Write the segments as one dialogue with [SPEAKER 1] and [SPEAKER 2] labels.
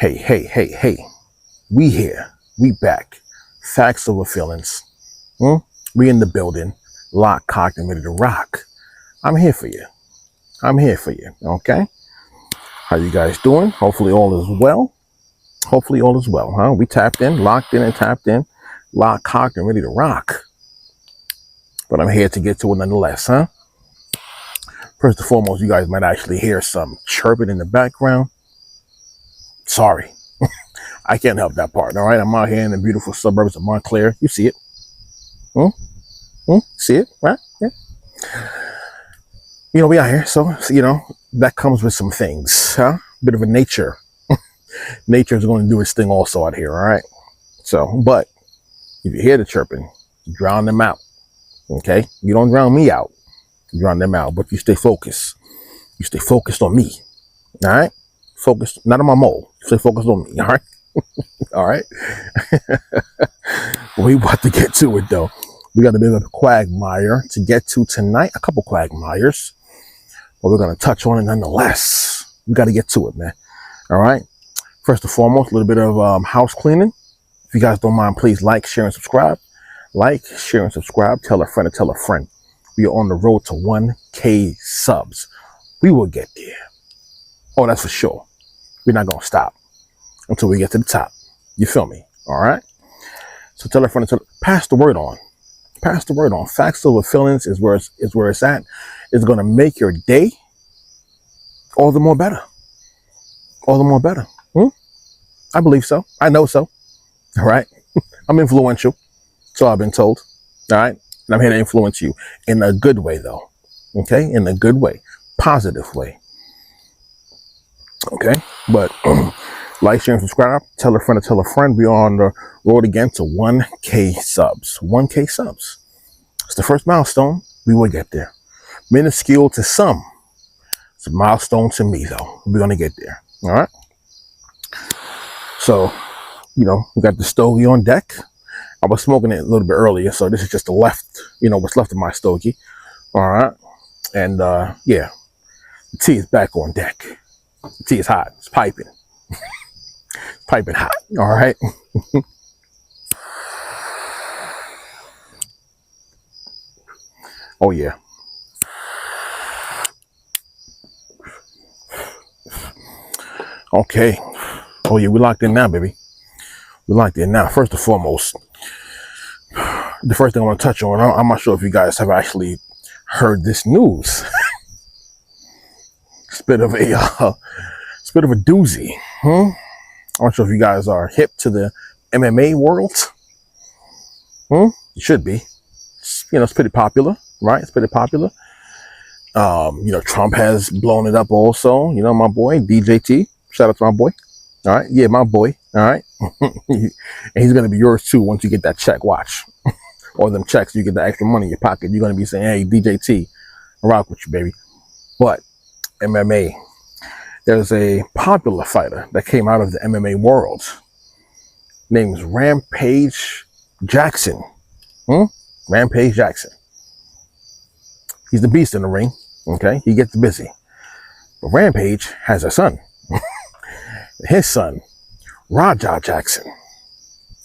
[SPEAKER 1] Hey. We here. We back. Facts over feelings. We in the building. Lock, cocked, and ready to rock. I'm here for you. Okay? How you guys doing? Hopefully all is well. Huh? We tapped in, locked in, and tapped in. Lock, cocked, and ready to rock. But I'm here to get to it nonetheless, huh? First and foremost, you guys might actually hear some chirping in the background. Sorry. I can't help that part, all right? I'm out here in the beautiful suburbs of Montclair. You see it? See it, right? Yeah. We out here, so, that comes with some things, huh? Bit of a nature. Nature is going to do its thing also out here, all right? So, but if you hear the chirping, you drown them out, okay? You don't drown me out. You drown them out, but you stay focused. You stay focused on me, all right? Focus, not on my mole. Stay focused on me, all right? All right. We about to get to it though. We got a bit of a quagmire to get to tonight. A couple quagmires, but we're gonna touch on it nonetheless. We got to get to it, man. All right. First and foremost, a little bit of house cleaning. If you guys don't mind, please like, share, and subscribe. Like, share, and subscribe. Tell a friend to tell a friend. We are on the road to 1K subs. We will get there. Oh, that's for sure. We're not gonna stop until we get to the top. You feel me? All right. So tell a friend to pass the word on. Pass the word on. Facts over feelings is where it's at. It's gonna make your day all the more better. All the more better. I believe so. I know so. All right. I'm influential. So I've been told. All right. And I'm here to influence you in a good way, though. Okay, in a good way, positive way. Okay, but like, share, and subscribe. Tell a friend to tell a friend. We are on the road again to 1K subs. 1K subs. It's the first milestone. We will get there. Minuscule to some. It's a milestone to me, though. We're going to get there. All right. So, we got the stogie on deck. I was smoking it a little bit earlier, so this is just the left, what's left of my stogie. All right. And, yeah, the tea is back on deck. The tea is hot. It's piping. It's piping hot. All right. Oh, yeah. Okay. Oh, yeah. We locked in now, baby. We locked in now. First and foremost, the first thing I want to touch on, I'm not sure if you guys have actually heard this news. It's a bit of a doozy. I'm not sure if you guys are hip to the MMA world. You should be. It's pretty popular, right? It's pretty popular. Trump has blown it up also. My boy, DJT. Shout out to my boy. All right. Yeah, my boy. All right. And he's going to be yours too once you get that check. Watch. Or them checks, you get the extra money in your pocket. You're going to be saying, hey, DJT, I rock with you, baby. But MMA, there's a popular fighter that came out of the MMA world. Named Rampage Jackson. Rampage Jackson. He's the beast in the ring. Okay, he gets busy. But Rampage has a son. His son, Raja Jackson.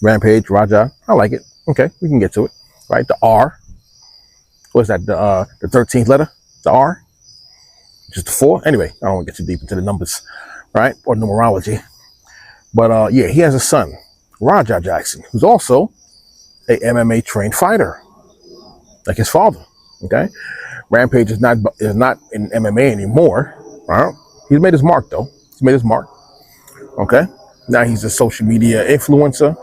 [SPEAKER 1] Rampage, Raja. I like it. Okay, we can get to it. Right, the R. What's that? The 13th letter? The R? Just the 4? Anyway, I don't want to get too deep into the numbers, right? Or numerology. But yeah, he has a son, Raja Jackson, who's also a MMA trained fighter, like his father. Okay, Rampage is not in MMA anymore. Right? He's made his mark though. He's made his mark. Okay, now he's a social media influencer,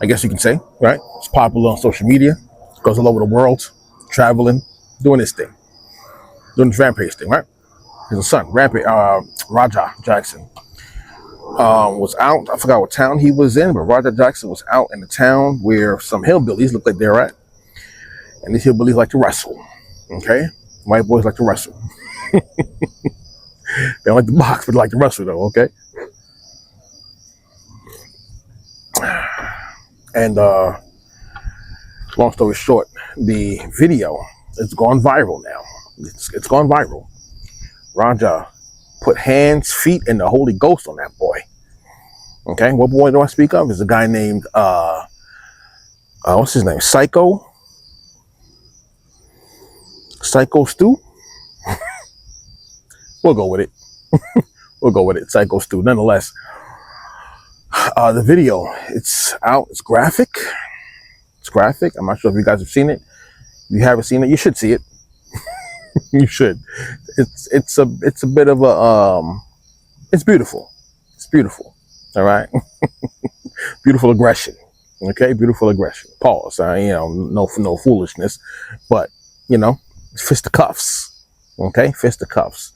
[SPEAKER 1] I guess you can say. Right? He's popular on social media. Goes all over the world, traveling, doing his thing, doing the Rampage thing. Right? His son, Raja Jackson, was out. I forgot what town he was in, but Raja Jackson was out in the town where some hillbillies look like they're at. And these hillbillies like to wrestle. Okay? White boys like to wrestle. They don't like to box, but they like to wrestle though, okay? And long story short, the video has gone viral now. It's gone viral. Raja put hands, feet, and the Holy Ghost on that boy. Okay, what boy do I speak of? Is a guy named what's his name? Psycho Stu. We'll go with it. We'll go with it. Psycho Stu. Nonetheless, the video, it's out. It's graphic. It's graphic. I'm not sure if you guys have seen it. If you haven't seen it, you should see it. You should. It's a bit of a it's beautiful. It's beautiful. All right. Beautiful aggression. Okay, beautiful aggression. Pause. No foolishness, but fisticuffs. Okay, fisticuffs.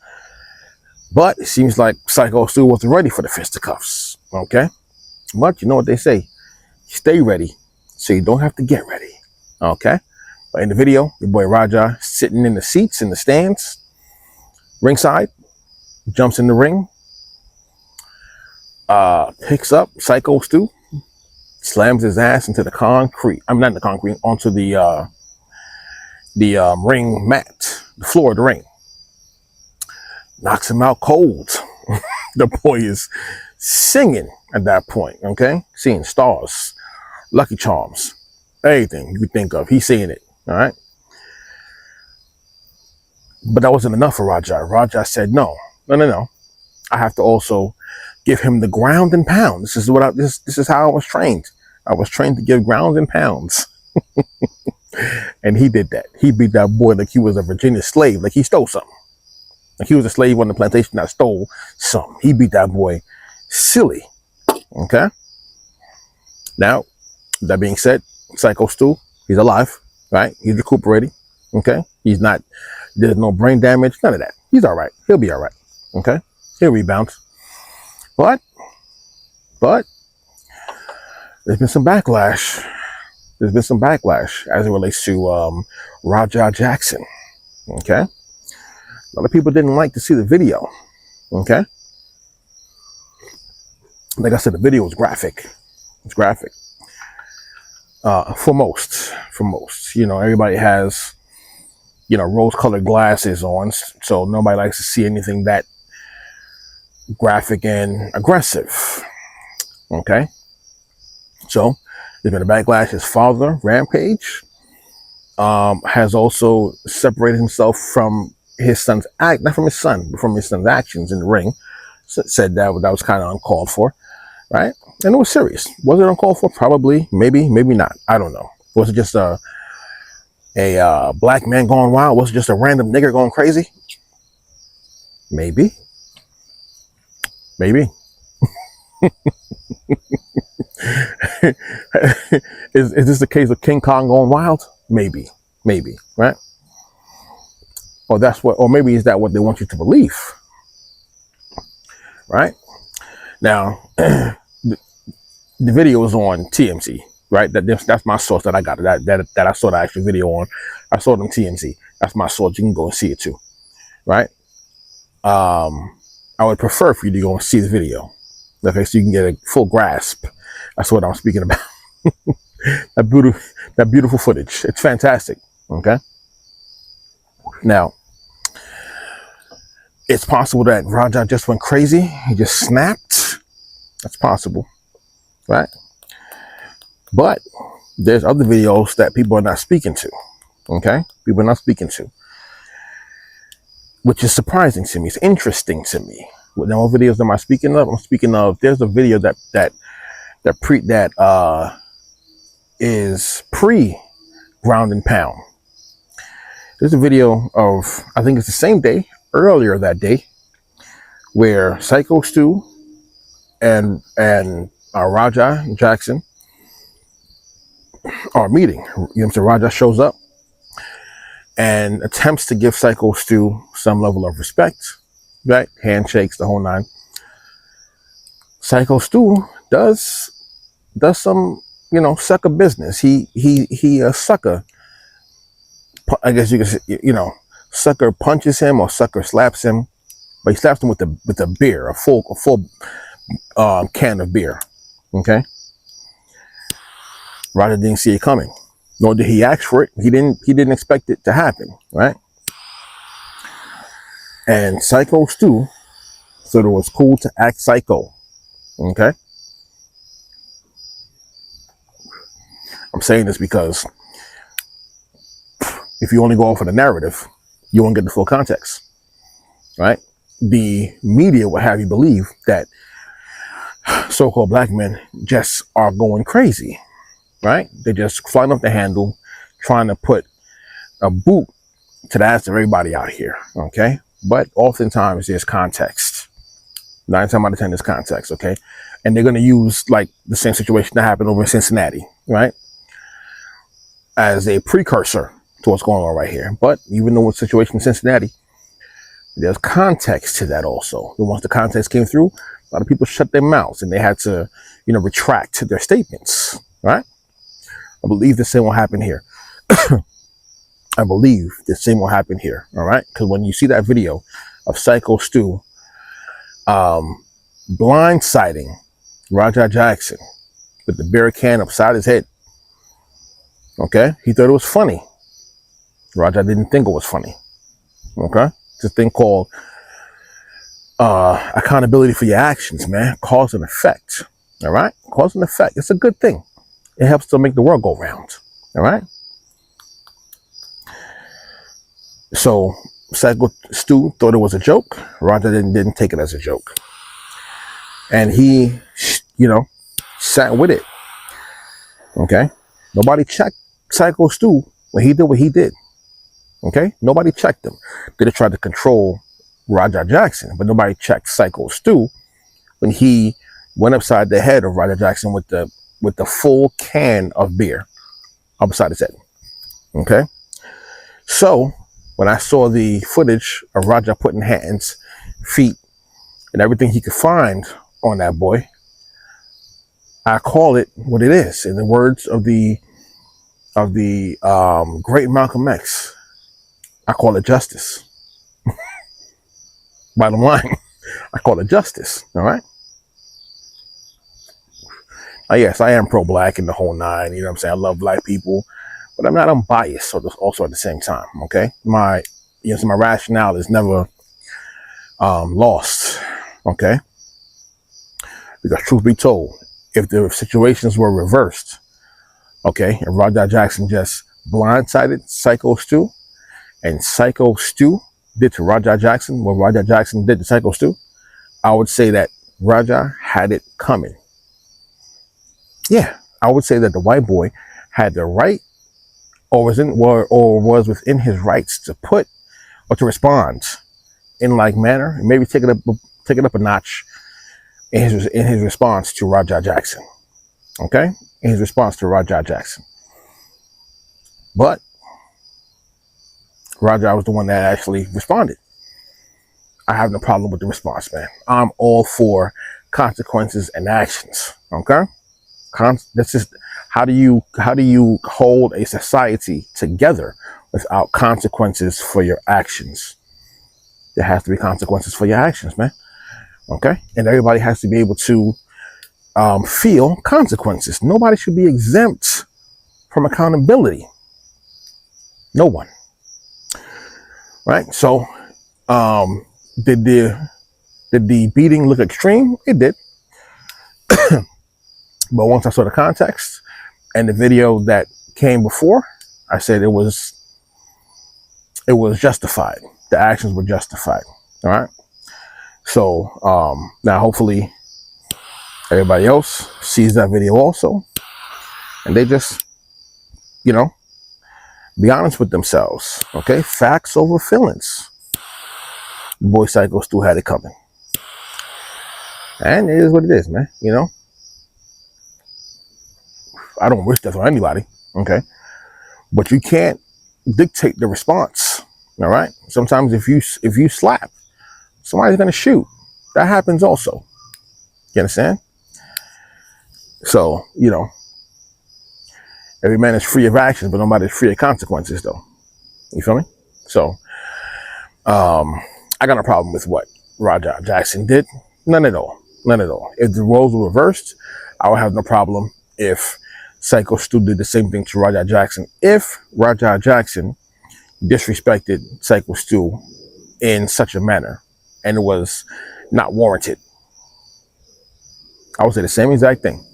[SPEAKER 1] But it seems like Psycho Stu wasn't ready for the fisticuffs. Okay, but you know what they say: stay ready, so you don't have to get ready. Okay. But in the video, your boy Raja sitting in the seats in the stands, ringside, jumps in the ring, picks up Psycho Stu, slams his ass into the concrete. I'm not in the concrete, onto the ring mat, the floor of the ring. Knocks him out cold. The boy is singing at that point, okay? Seeing stars, Lucky Charms, everything you could think of. He's seeing it, all right? But that wasn't enough for Raja. Raja said, no. I have to also give him the ground and pound. This is how I was trained. I was trained to give ground and pounds. And he did that. He beat that boy like he was a Virginia slave, like he stole something. Like he was a slave on the plantation that stole something. He beat that boy silly. Okay? Now, that being said, Psycho Stu, he's alive, right? He's recuperating. Okay? There's no brain damage, none of that. He's all right. He'll be all right. Okay? He'll rebound. But there's been some backlash. There's been some backlash as it relates to Raja Jackson. Okay? A lot of people didn't like to see the video. Okay? Like I said, the video was graphic. It's graphic. For most. Everybody has, rose-colored glasses on, so nobody likes to see anything that graphic and aggressive. Okay? So, there's been a backlash. His father, Rampage, has also separated himself from his son's not from his son, but from his son's actions in the ring. Said that was kind of uncalled for, right? And it was serious. Was it uncalled for? Probably, maybe not. I don't know. Was it just a black man going wild? Was it just a random nigger going crazy? Maybe. Is this the case of King Kong going wild? Maybe, right? Or maybe is that what they want you to believe? Right? Now, the video is on TMZ, right? That's my source that I got that I saw the actual video on. I saw it on TMZ. That's my source. You can go and see it too, right? I would prefer for you to go and see the video, okay, so you can get a full grasp. That's what I'm speaking about. that beautiful footage. It's fantastic. Okay. Now, it's possible that Raja just went crazy. He just snapped. That's possible, right? But there's other videos that people are not speaking to. Okay, people are not speaking to, which is surprising to me. It's interesting to me. What videos am I speaking of? I'm speaking of. There's a video that is pre ground and pound. There's a video of, I think it's the same day, earlier that day, where Psycho Stu and Raja Jackson are meeting. You know what I'm saying? Raja shows up and attempts to give Psycho Stu some level of respect, right? Handshakes, the whole nine. Psycho Stu does some, sucker business. He a sucker. I guess you could say, sucker punches him or sucker slaps him, but he slaps him with a beer, a full can of beer. Okay. Raja didn't see it coming, nor did he ask for it. He didn't expect it to happen, right? And Psycho Stu thought it was cool to act psycho. Okay. I'm saying this because if you only go off of the narrative, you won't get the full context, right? The media will have you believe that so-called black men just are going crazy, right? They're just flying off the handle, trying to put a boot to the ass of everybody out here, okay? But oftentimes there's context. 9 times out of 10 is context, okay? And they're going to use like the same situation that happened over in Cincinnati, right? As a precursor to what's going on right here. But even though the situation in Cincinnati, there's context to that also. And once the context came through, a lot of people shut their mouths and they had to, retract their statements, right? I believe the same will happen here. I believe the same will happen here, all right? Because when you see that video of Psycho Stu blindsiding Raja Jackson with the beer can upside his head, okay? He thought it was funny. Raja didn't think it was funny, okay? It's a thing called accountability for your actions, man. Cause and effect, all right? Cause and effect. It's a good thing. It helps to make the world go round, all right? So Psycho Stu thought it was a joke. Raja didn't take it as a joke. And he, sat with it, okay? Nobody checked Psycho Stu when he did what he did, okay? Nobody checked him. They tried to control Raja Jackson, but nobody checked Psycho Stu when he went upside the head of Raja Jackson with the full can of beer upside his head, okay? So when I saw the footage of Raja putting hands, feet, and everything he could find on that boy, I call it what it is. In the words of the great Malcolm X, I call it justice. Bottom line, I call it justice. All right. Yes, I am pro-black in the whole nine. You know what I'm saying? I love black people, but I'm not unbiased. So also at the same time, okay. My rationale is never lost. Okay. Because truth be told, if the situations were reversed, okay, and Raja Jackson just blindsided Psycho Stu, and Psycho Stu did to Raja Jackson what Raja Jackson did to Psycho Stu, I would say that Raja had it coming. Yeah, I would say that the white boy had the right, or was within his rights to put or to respond in like manner, and maybe take it up a notch in his response to Raja Jackson. Okay, in his response to Raja Jackson. But Raja was the one that actually responded. I have no problem with the response, man. I'm all for consequences and actions. Okay, this is how do you hold a society together without consequences for your actions? There has to be consequences for your actions, man. Okay, and everybody has to be able to feel consequences. Nobody should be exempt from accountability. No one. Right? So, did the beating look extreme? It did. But once I saw the context and the video that came before, I said it was justified. The actions were justified. All right. So now hopefully everybody else sees that video also, and they just, be honest with themselves. Okay, facts over feelings. Boy Psycho Stu had it coming, and it is what it is, man. I don't wish that on anybody. Okay, but you can't dictate the response. All right. Sometimes if you slap, somebody's gonna shoot. That happens also. You understand? So, every man is free of actions, but nobody's free of consequences, though. You feel me? So, I got no problem with what Raja Jackson did. None at all. None at all. If the roles were reversed, I would have no problem if Psycho Stu did the same thing to Raja Jackson. If Raja Jackson disrespected Psycho Stu in such a manner and it was not warranted, I would say the same exact thing.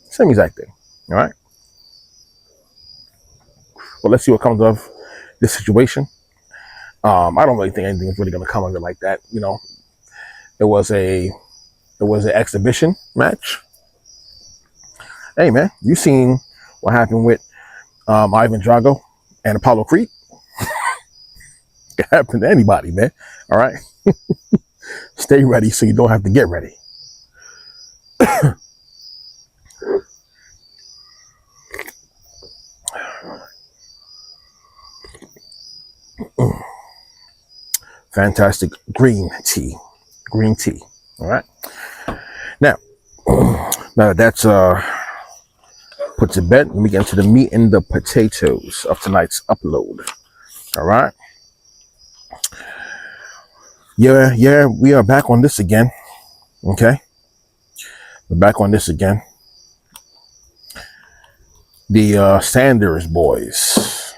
[SPEAKER 1] Same exact thing. All right. But let's see what comes of this situation. I don't really think anything is really going to come of it like that. You know, it was an exhibition match. Hey man, you seen what happened with Ivan Drago and Apollo Creed? It can happen to anybody, man. All right, stay ready so you don't have to get ready. Fantastic green tea. All right. Now that that's put to bed, let me get into the meat and the potatoes of tonight's upload. All right. Yeah, we are back on this again. Okay. We're back on this again. The Sanders boys.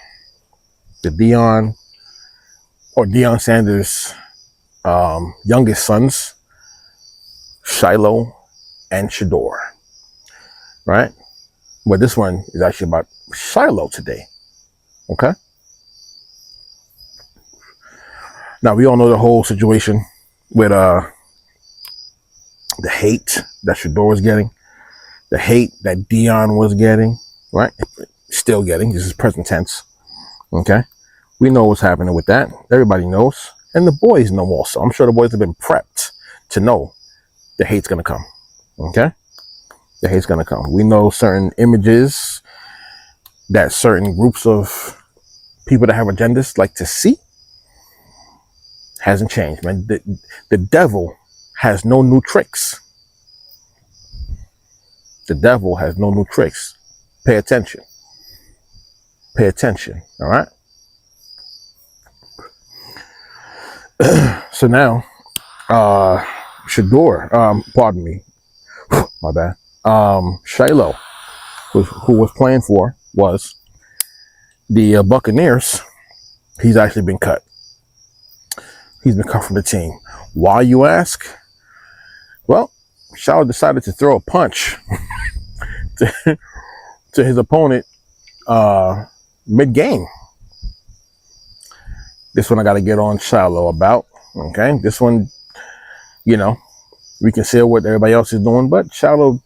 [SPEAKER 1] The Deion Sanders youngest sons, Shilo and Shador. Right? But this one is actually about Shilo today. Okay? Now we all know the whole situation with the hate that Shador was getting, the hate that Deion was getting, right? Still getting. This is present tense. Okay? We know what's happening with that. Everybody knows. And the boys know also. I'm sure the boys have been prepped to know the hate's going to come. Okay? The hate's going to come. We know certain images that certain groups of people that have agendas like to see. Hasn't changed, man. The devil has no new tricks. The devil has no new tricks. Pay attention. Pay attention. All right? So now, Shador, pardon me, my bad. Shilo, who was playing for was the Buccaneers. He's actually been cut. He's been cut from the team. Why, you ask? Well, Shilo decided to throw a punch to his opponent mid-game. This one I got to get on Shilo about. Okay, this one, you know, we can say what everybody else is doing, but Shilo,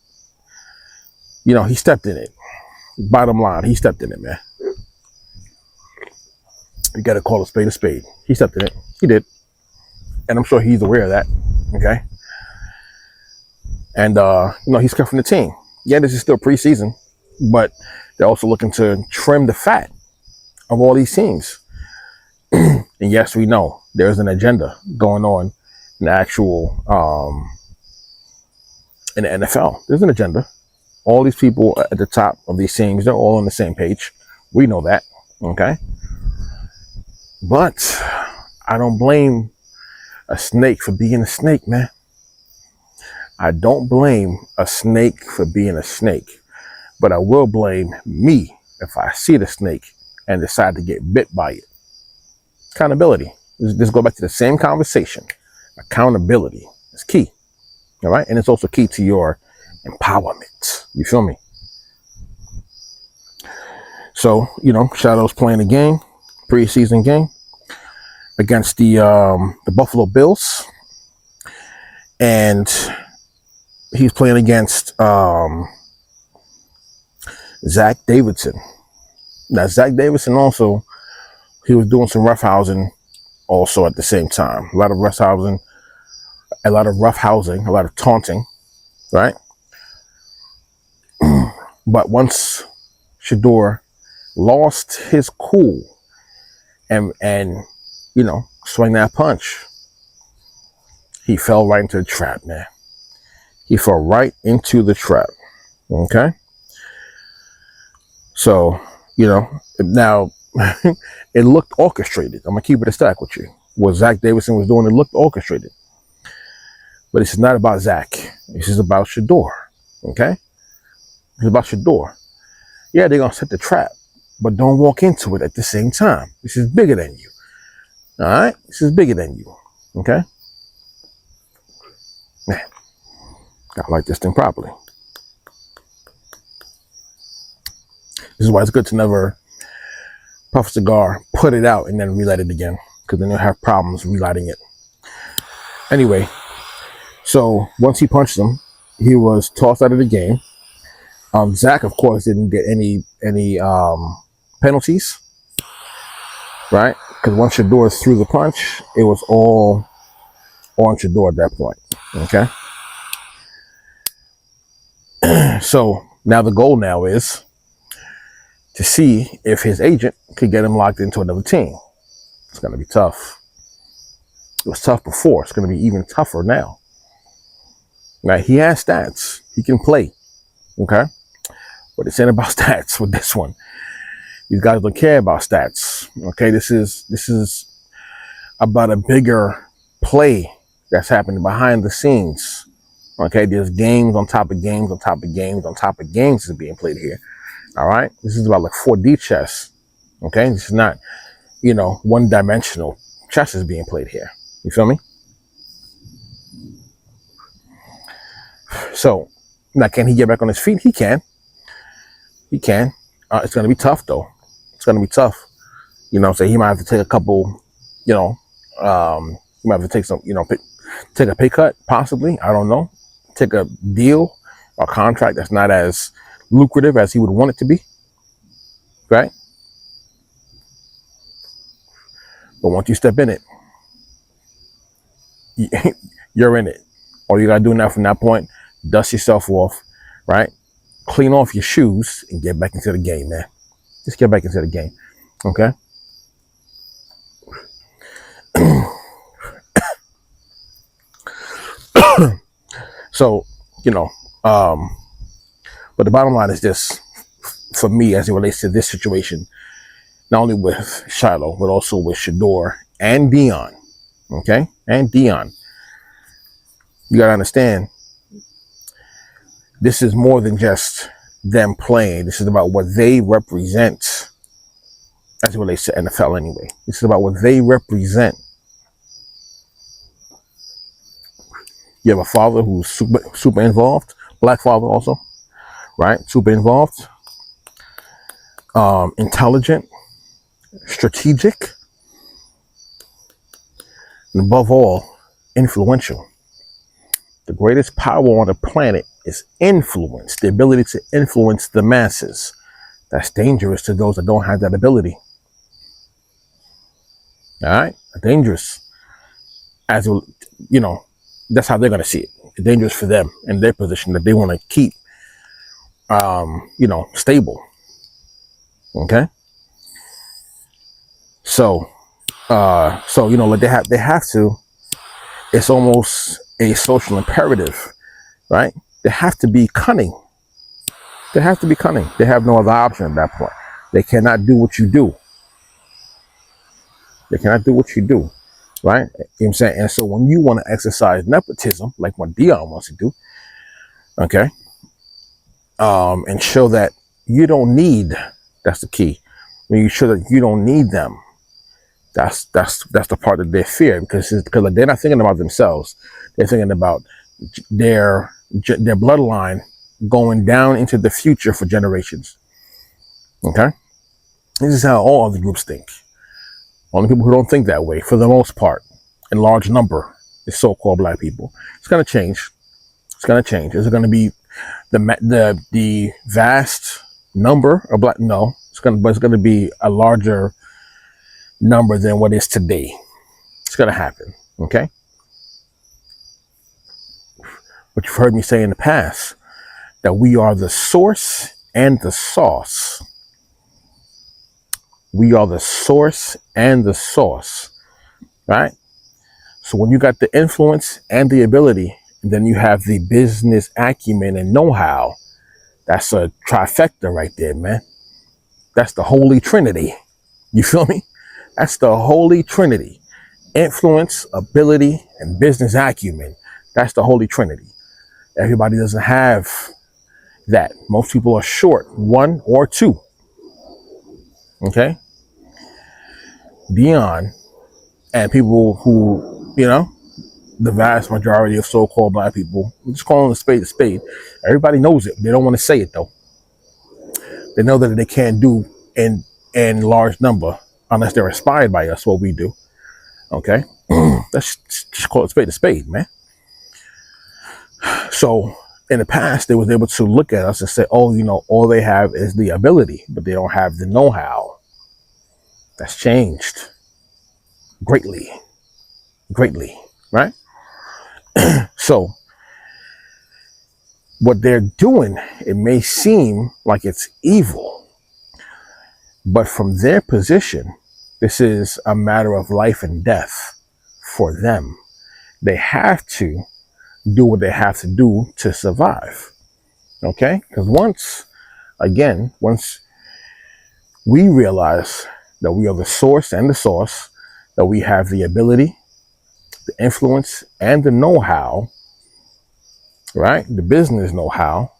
[SPEAKER 1] you know, he stepped in it. Bottom line, he stepped in it, man. You got to call a spade a spade. He stepped in it. He did. And I'm sure he's aware of that. Okay. And, you know, he's cut from the team. Yeah, this is still preseason, but they're also looking to trim the fat of all these teams. And yes, we know there's an agenda going on in the actual, in the NFL. There's an agenda. All these people at the top of these teams, they're all on the same page. We know that. Okay. But I don't blame a snake for being a snake, man. I don't blame a snake for being a snake, but I will blame me if I see the snake and decide to get bit by it. Accountability. Let's go back to the same conversation. Accountability is key. All right. And it's also key to your empowerment. You feel me? So, you know, Shadow's playing a game, preseason game against the Buffalo Bills. And he's playing against Zach Davidson. Now, Zach Davidson also, he was doing some roughhousing also at the same time. A lot of roughhousing, a lot of taunting, right? But once Shador lost his cool and you know, swing that punch, he fell right into the trap, man. He fell right into the trap. Okay? So, you know, now it looked orchestrated. I'm gonna keep it a stack with you. What Zach Davidson was doing, it looked orchestrated. But this is not about Zach. This is about Shador. Okay? It's about Shador. Yeah, they're gonna set the trap, but don't walk into it at the same time. This is bigger than you. All right? This is bigger than you. Okay? Man, gotta light this thing properly. This is why it's good to never puff a cigar, put it out, and then relight it again, because then you'll have problems relighting it. Anyway, so once he punched him, he was tossed out of the game. Zach, of course, didn't get any penalties, right? Because once Shador threw the punch, it was all on Shador at that point. Okay. So now the goal now is to see if his agent could get him locked into another team. It's going to be tough. It was tough before. It's going to be even tougher now. Now, he has stats. He can play. Okay? But it's ain't about stats with this one. These guys don't care about stats. Okay? This is about a bigger play that's happening behind the scenes. Okay? There's games on top of games on top of games on top of games that's being played here. All right? This is about like 4D chess. Okay? This is not, one-dimensional chess is being played here. You feel me? So, now can he get back on his feet? He can. He can. It's going to be tough, though. It's going to be tough. So he might have to take a couple, he might have to take some, take a pay cut, possibly. I don't know. Take a deal or contract that's not as lucrative as he would want it to be. Right? But once you step in it, you're in it. All you got to do now from that point, dust yourself off, right? Clean off your shoes and get back into the game, man. Just get back into the game, okay? So, but the bottom line is this, for me, as it relates to this situation, not only with Shilo, but also with Shador and Dion, okay? And Dion. You got to understand, this is more than just them playing. This is about what they represent as it relates to NFL anyway. This is about what they represent. You have a father who's super involved, black father also, right? Super involved, intelligent, strategic, and above all, influential. The greatest power on the planet is influence, the ability to influence the masses. That's dangerous to those that don't have that ability. All right? Dangerous. As that's how they're going to see it. It's dangerous for them in their position that they want to keep, stable. Okay? So, like they have to, it's almost a social imperative, right? They have to be cunning. They have to be cunning. They have no other option at that point. They cannot do what you do. They cannot do what you do, right? You know what I'm saying? And so when you want to exercise nepotism, like what Dion wants to do, okay, and show that you don't need, that's the key. When you show that you don't need them, that's the part that they fear, because they're not thinking about themselves. They're thinking about their bloodline going down into the future for generations. Okay? This is how all other groups think. Only people who don't think that way, for the most part, in large number, is so-called black people. It's going to change. It's going to change. Is it going to be the vast number of black? No. It's going to be a larger number than what is today. It's going to happen. Okay? But you've heard me say in the past that we are the source and the sauce. We are the source and the sauce, right? So when you got the influence and the ability, and then you have the business acumen and know-how, that's a trifecta right there, man. That's the Holy Trinity. You feel me? That's the Holy Trinity. Influence, ability, and business acumen. That's the Holy Trinity. Everybody doesn't have that. Most people are short one or two. Okay? Dion and people who, the vast majority of so-called black people, just calling a spade. Everybody knows it. They don't want to say it though. They know that they can't do and in large number unless they're inspired by us, what we do. Okay? Let's just call it a spade, man. So in the past, they was able to look at us and say, oh, all they have is the ability, but they don't have the know-how. That's changed greatly, right? So what they're doing, it may seem like it's evil, but from their position, this is a matter of life and death for them. They have to do what they have to do to survive. Okay? Because once we realize that we are the source and the source, that we have the ability, the influence, and the know-how, right? The business know-how,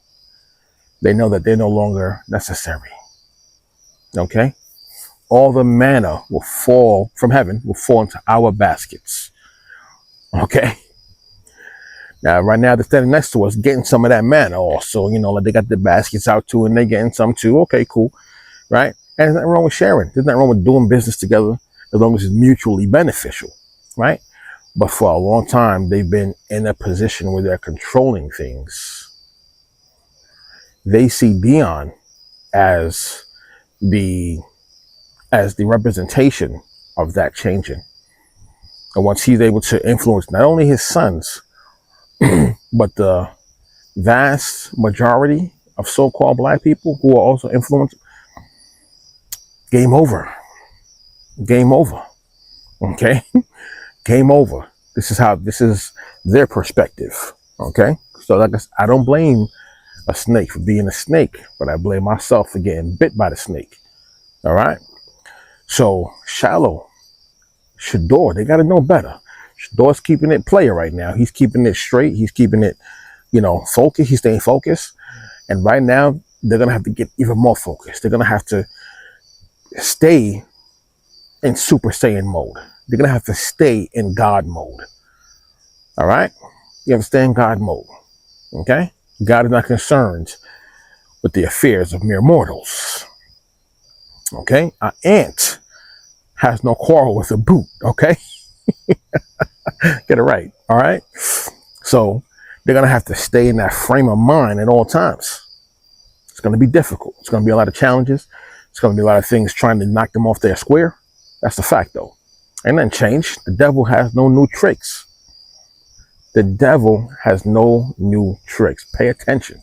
[SPEAKER 1] they know that they're no longer necessary. Okay? All the manna will fall from heaven, will fall into our baskets. Okay? Now, right now, they're standing next to us, getting some of that manna also. Like they got the baskets out too, and they're getting some too. Okay, cool. Right? And there's nothing wrong with sharing. There's nothing wrong with doing business together as long as it's mutually beneficial. Right? But for a long time, they've been in a position where they're controlling things. They see Dion as the representation of that changing. And once he's able to influence not only his sons, but the vast majority of so-called black people who are also influenced, game over. Okay? Game over. This is their perspective. Okay? So like I don't blame a snake for being a snake, but I blame myself for getting bit by the snake. All right? So Shilo, Shador, they got to know better. Shador's keeping it player right now. He's keeping it straight. He's keeping it, focused. He's staying focused. And right now, they're going to have to get even more focused. They're going to have to stay in Super Saiyan mode. They're going to have to stay in God mode. All right? You have to stay in God mode. Okay? God is not concerned with the affairs of mere mortals. Okay? An ant has no quarrel with a boot. Okay? Get it right. All right? So they're going to have to stay in that frame of mind at all times. It's going to be difficult. It's going to be a lot of challenges. It's going to be a lot of things trying to knock them off their square. That's the fact, though. Ain't nothing changed. The devil has no new tricks. The devil has no new tricks. Pay attention.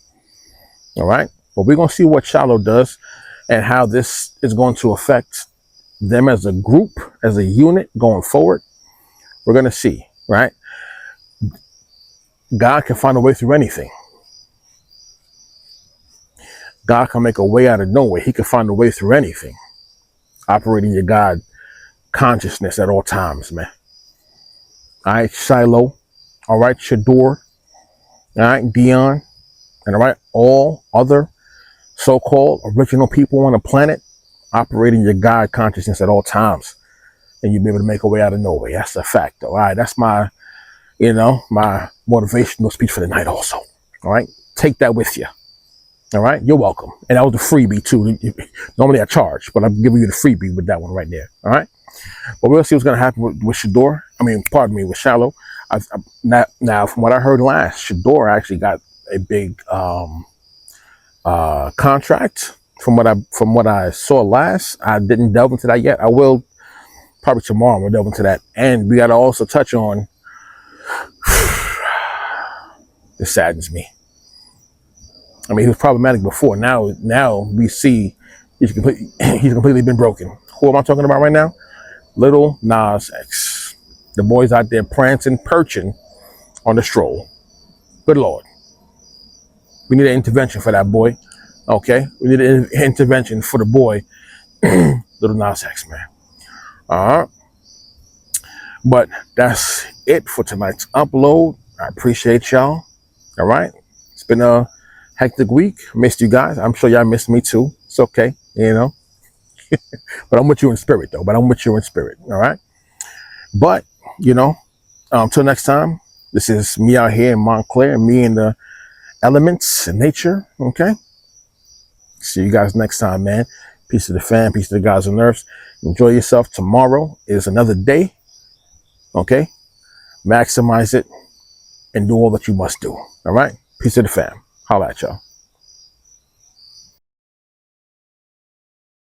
[SPEAKER 1] All right? But we're going to see what Shilo does and how this is going to affect them as a group, as a unit going forward. We're going to see, right? God can find a way through anything. God can make a way out of nowhere. He can find a way through anything. Operating your God consciousness at all times, man. All right, Shilo. All right, Shador. All right, Dion. And all right, all other so-called original people on the planet, operating your God consciousness at all times. And you'll be able to make a way out of nowhere. That's a fact, though. All right, that's my motivational speech for the night also. All right, take that with you. All right, you're welcome. And that was the freebie too. Normally I charge, but I'm giving you the freebie with that one right there. All right, but we'll see what's going to happen with Shador. With Shilo. Now, from what I heard last, Shador actually got a big contract. From what I saw last, I didn't delve into that yet. I will probably tomorrow. We'll delve into that, and we got to also touch on. This saddens me. He was problematic before. Now we see he's completely been broken. Who am I talking about right now? Little Nas X. The boy's out there prancing, perching on the stroll. Good Lord. We need an intervention for that boy. Okay? We need an intervention for the boy, Little Nas X, man. All right. But that's it for tonight's upload. I appreciate y'all. All right? It's been a hectic week. Missed you guys. I'm sure y'all missed me too. It's okay, but I'm with you in spirit, though. All right. But until next time, this is me out here in Montclair, me and the elements and nature. Okay. See you guys next time, man. Peace to the fam. Peace to the guys and earth. Enjoy yourself. Tomorrow is another day. Okay? Maximize it and do all that you must do. All right? Peace to the fam. Holla at y'all.